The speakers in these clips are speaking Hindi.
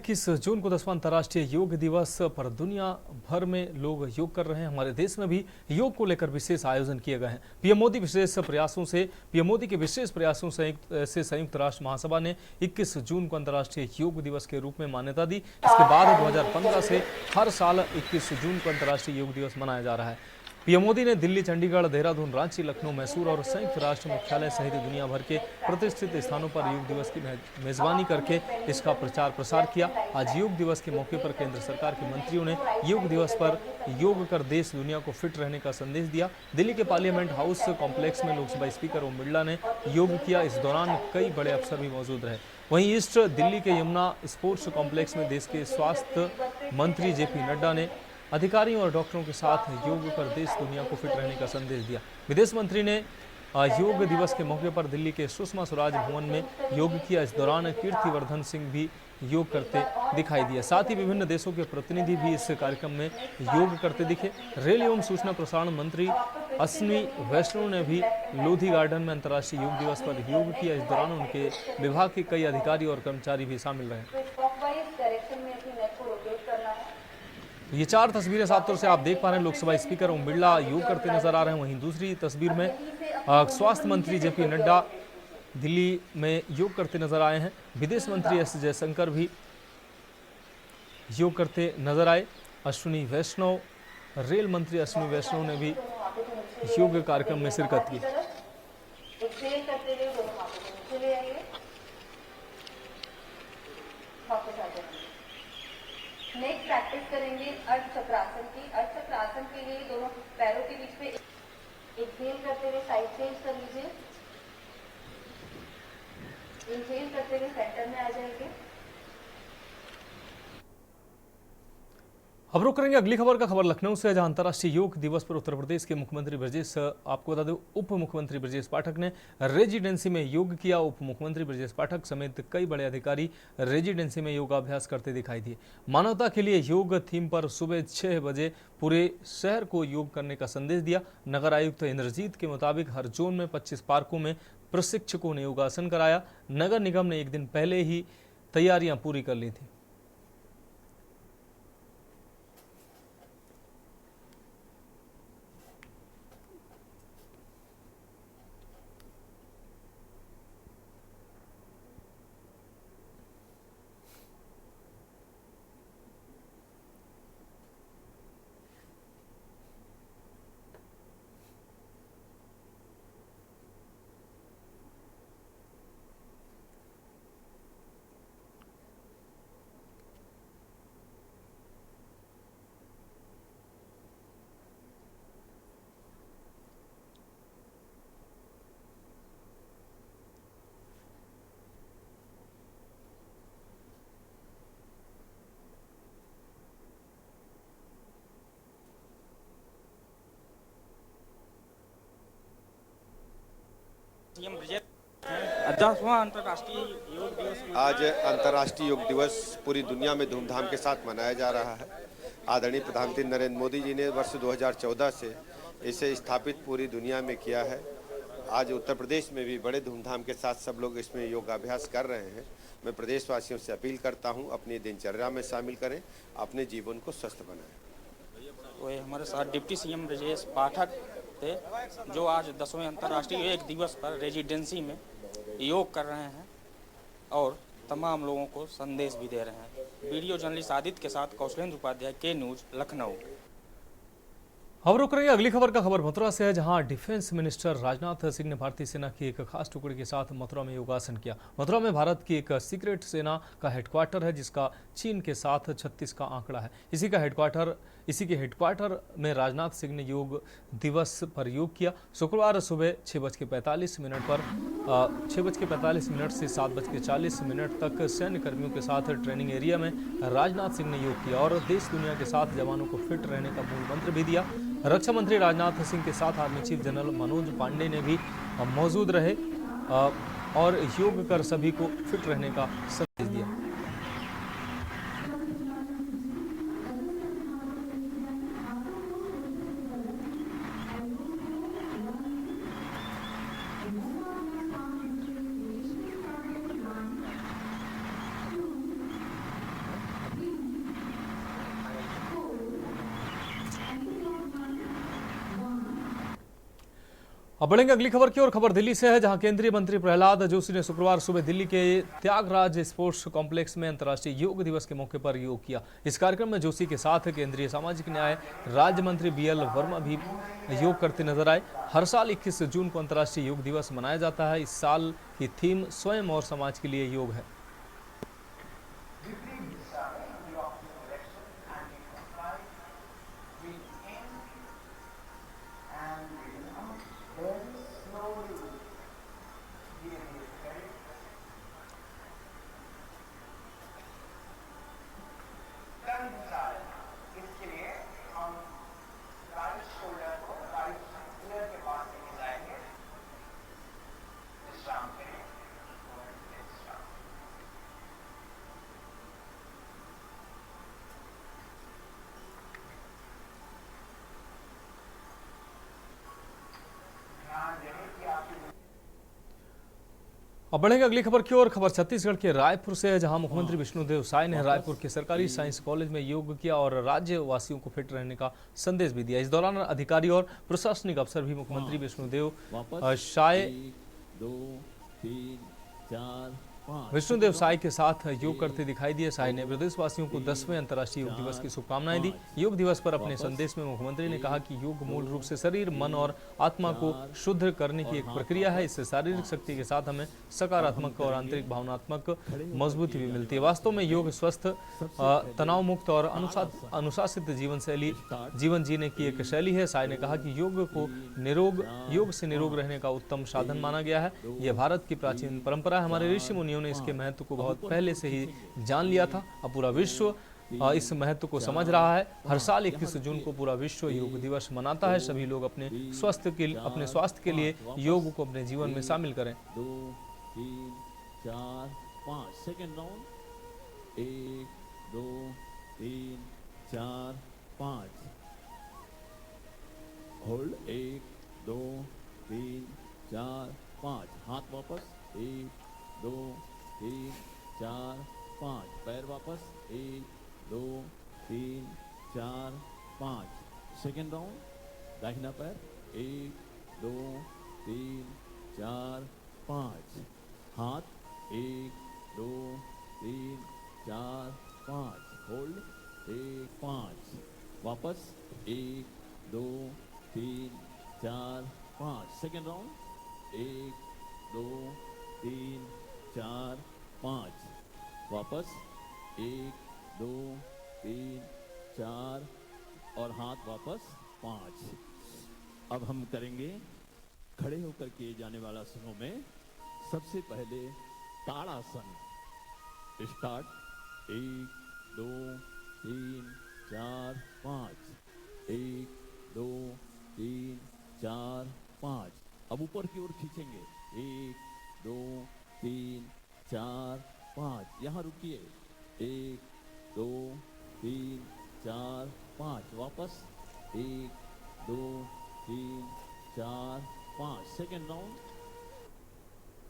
21 जून को 10वां अंतर्राष्ट्रीय योग दिवस पर दुनिया भर में लोग योग कर रहे हैं। हमारे देश में भी योग को लेकर विशेष आयोजन किए गए हैं। पीएम मोदी के विशेष प्रयासों से संयुक्त राष्ट्र महासभा ने 21 जून को अंतर्राष्ट्रीय योग दिवस के रूप में मान्यता दी। इसके बाद 2015 से हर साल 21 जून को अंतर्राष्ट्रीय योग दिवस मनाया जा रहा है। पीएम मोदी ने दिल्ली, चंडीगढ़, देहरादून, रांची, लखनऊ, मैसूर और संयुक्त राष्ट्र मुख्यालय सहित दुनिया भर के प्रतिष्ठित स्थानों पर योग दिवस की मेजबानी करके इसका प्रचार प्रसार किया। आज योग दिवस के मौके पर केंद्र सरकार के मंत्रियों ने योग दिवस पर योग कर देश दुनिया को फिट रहने का संदेश दिया। दिल्ली के पार्लियामेंट हाउस कॉम्प्लेक्स में लोकसभा स्पीकर ओम बिरला ने योग किया। इस दौरान कई बड़े अफसर भी मौजूद रहे। वहीं ईस्ट दिल्ली के यमुना स्पोर्ट्स कॉम्प्लेक्स में देश के स्वास्थ्य मंत्री जेपी नड्डा ने अधिकारियों और डॉक्टरों के साथ योग कर देश दुनिया को फिट रहने का संदेश दिया। विदेश मंत्री ने योग दिवस के मौके पर दिल्ली के सुषमा स्वराज भवन में योग किया। इस दौरान कीर्तिवर्धन सिंह भी योग करते दिखाई दिए। साथ ही विभिन्न देशों के प्रतिनिधि भी इस कार्यक्रम में योग करते दिखे। रेल एवं सूचना प्रसारण मंत्री अश्विनी वैष्णव ने भी लोधी गार्डन में अंतर्राष्ट्रीय योग दिवस पर योग किया। इस दौरान उनके विभाग के कई अधिकारी और कर्मचारी भी शामिल रहे। ये 4 तस्वीरें साफ तौर से आप देख पा रहे हैं। लोकसभा स्पीकर ओम बिरला योग करते नजर आ रहे हैं। वहीं दूसरी तस्वीर में स्वास्थ्य मंत्री जेपी नड्डा दिल्ली में योग करते नजर आए हैं। विदेश मंत्री एस जयशंकर भी योग करते नजर आए। रेल मंत्री अश्विनी वैष्णव ने भी योग कार्यक्रम में शिरकत की। नेक्स्ट प्रैक्टिस करेंगे अर्ध चक्रासन की। अर्ध चक्रासन के लिए दोनों पैरों के बीच में एक्सहेल करते हुए साइड चेंज कर लीजिए। इनहेल करते हुए सेंटर में आ जाएंगे। अब रुक करेंगे अगली खबर का। खबर लखनऊ से, जहां अंतर्राष्ट्रीय योग दिवस पर उत्तर प्रदेश के मुख्यमंत्री आपको बता दें उप मुख्यमंत्री ब्रजेश पाठक ने रेजिडेंसी में योग किया। उप मुख्यमंत्री ब्रजेश पाठक समेत कई बड़े अधिकारी रेजिडेंसी में योगाभ्यास करते दिखाई दिए। मानवता के लिए योग थीम पर सुबह 6 बजे पूरे शहर को योग करने का संदेश दिया। नगर आयुक्त इंद्रजीत के मुताबिक हर जोन में 25 पार्कों में प्रशिक्षकों ने योगासन कराया। नगर निगम ने एक दिन पहले ही तैयारियां पूरी कर ली थी। आज अंतर्राष्ट्रीय योग दिवस पूरी दुनिया में धूमधाम के साथ मनाया जा रहा है। आदरणीय प्रधानमंत्री नरेंद्र मोदी जी ने वर्ष 2014 से इसे स्थापित पूरी दुनिया में किया है। आज उत्तर प्रदेश में भी बड़े धूमधाम के साथ सब लोग इसमें योगाभ्यास कर रहे हैं। मैं प्रदेशवासियों से अपील करता हूं, अपनी दिनचर्या में शामिल करें, अपने जीवन को स्वस्थ बनाएं। वो हमारे साथ डिप्टी सीएम ब्रजेश पाठक थे, जो आज 10वें अंतर्राष्ट्रीय योग दिवस पर रेजिडेंसी में योग कर रहे हैं और तमाम लोगों को संदेश भी दे रहे हैं। वीडियो जर्नलिस्ट आदित्य के साथ कौशलेंद्र उपाध्याय, के न्यूज, लखनऊ। अब रुक रही है अगली खबर का। खबर मथुरा से है, जहां डिफेंस मिनिस्टर राजनाथ सिंह ने भारतीय सेना की एक खास टुकड़ी के साथ मथुरा में योगासन किया। मथुरा में भारत की एक सीक्रेट सेना का हेडक्वार्टर है, जिसका चीन के साथ 36 का आंकड़ा है। इसी के हेडक्वार्टर में राजनाथ सिंह ने योग दिवस पर योग किया। शुक्रवार सुबह 6:45 से 7:40 तक सैन्य कर्मियों के साथ ट्रेनिंग एरिया में राजनाथ सिंह ने योग किया और देश दुनिया के साथ जवानों को फिट रहने का मूल मंत्र भी दिया। रक्षा मंत्री राजनाथ सिंह के साथ army chief general Manoj Pandey ने भी मौजूद रहे और योग कर सभी को फिट रहने का संदेश दिया। अब बढ़ेंगे अगली खबर की ओर। खबर दिल्ली से है, जहां केंद्रीय मंत्री प्रहलाद जोशी ने शुक्रवार सुबह दिल्ली के त्यागराज स्पोर्ट्स कॉम्प्लेक्स में अंतर्राष्ट्रीय योग दिवस के मौके पर योग किया। इस कार्यक्रम में जोशी के साथ केंद्रीय सामाजिक न्याय राज्य मंत्री बीएल वर्मा भी योग करते नजर आए। हर साल 21 जून को अंतर्राष्ट्रीय योग दिवस मनाया जाता है। इस साल की थीम स्वयं और समाज के लिए योग है। इसके लिए हम राइट शोल्डर को राइट ईयर के पास लेके जाएंगे। विश्राम करें। विश्राम। ध्यान दें कि आपकी अब बढ़ेंगे अगली खबर की ओर। खबर छत्तीसगढ़ के रायपुर से है, जहां मुख्यमंत्री विष्णुदेव साय ने रायपुर के सरकारी साइंस कॉलेज में योग किया और राज्यवासियों को फिट रहने का संदेश भी दिया। इस दौरान अधिकारी और प्रशासनिक अफसर भी मुख्यमंत्री विष्णुदेव साय विष्णुदेव साय के साथ योग करते दिखाई दिए। साय ने प्रदेशवासियों को 10वें अंतर्राष्ट्रीय योग दिवस की शुभकामनाएं दी। योग दिवस पर अपने संदेश में मुख्यमंत्री ने कहा कि योग मूल रूप से शरीर, मन और आत्मा को शुद्ध करने की एक प्रक्रिया है। इससे शारीरिक शक्ति के साथ हमें सकारात्मक और आंतरिक भावनात्मक मजबूती भी मिलती है। वास्तव में योग स्वस्थ, तनाव मुक्त और अनुशासित जीवन जीने की एक शैली है। साय ने कहा कि योग से निरोग रहने का उत्तम साधन माना गया है। यह भारत की प्राचीन परंपरा है। हमारे ऋषि मुनियों ने इसके महत्व को बहुत पहले से ही जान लिया था। अब पूरा विश्व इस महत्व को समझ रहा है। हर साल 21 जून को पूरा विश्व योग दिवस मनाता है। सभी लोग अपने स्वास्थ्य के लिए योग को अपने जीवन में शामिल करें। 2 3 4 5 सेकंड राउंड 1 2 3 4 5 होल्ड 1 2 3 4 5 हाथ वापस 1 2 3 4 5 पैर वापस 1 2 3 4 5 सेकंड राउंड दाहिना पैर 1 2 3 4 5 हाथ 1 2 3 4 5 होल्ड 1 5 वापस 1 2 3 4 5 सेकंड राउंड 1 2 3 4 5 वापस 1 2 3 4 और हाथ वापस 5। अब हम करेंगे खड़े होकर किए जाने वाला आसनों में सबसे पहले ताड़ासन। स्टार्ट 1 2 3 4 5 1 2 3 4 5। अब ऊपर की ओर खींचेंगे 1 2 3 4 5। यहाँ रुकिए 1 2 3 4 5 वापस 1 2 3 4 5 सेकेंड राउंड।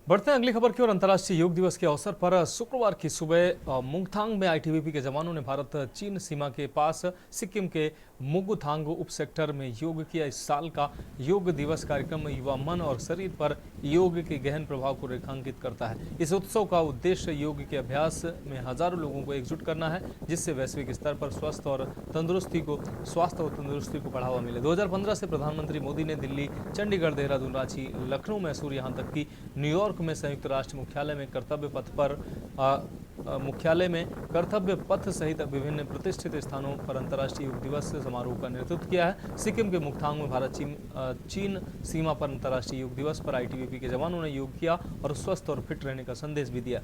बढ़ते हैं अगली खबर की ओर। अंतर्राष्ट्रीय योग दिवस के अवसर पर शुक्रवार की सुबह मुंगथांग में आईटीबीपी के जवानों ने भारत चीन सीमा के पास सिक्किम के मुगुथांग उप सेक्टर में योग किया। इस साल का योग दिवस कार्यक्रम युवा मन और शरीर पर योग के गहन प्रभाव को रेखांकित करता है। इस उत्सव का उद्देश्य योग के अभ्यास में हजारों लोगों को एकजुट करना है, जिससे वैश्विक स्तर पर स्वास्थ्य और तंदुरुस्ती को बढ़ावा मिले। 2015 से प्रधानमंत्री मोदी ने दिल्ली, चंडीगढ़, देहरादून, रांची, लखनऊ, मैसूर, यहाँ तक कि न्यूयॉर्क में संयुक्त राष्ट्र मुख्यालय में कर्तव्य पथ सहित विभिन्न प्रतिष्ठित स्थानों पर अंतर्राष्ट्रीय योग दिवस समारोह का नेतृत्व किया है। सिक्किम के मुंगथांग में भारत चीन सीमा पर अंतर्राष्ट्रीय योग दिवस पर आईटीबीपी के जवानों ने योग किया और स्वस्थ और फिट रहने का संदेश भी दिया।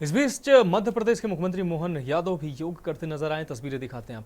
इस बीच मध्य प्रदेश के मुख्यमंत्री मोहन यादव भी योग करते नजर आए, तस्वीरें दिखाते हैं आप।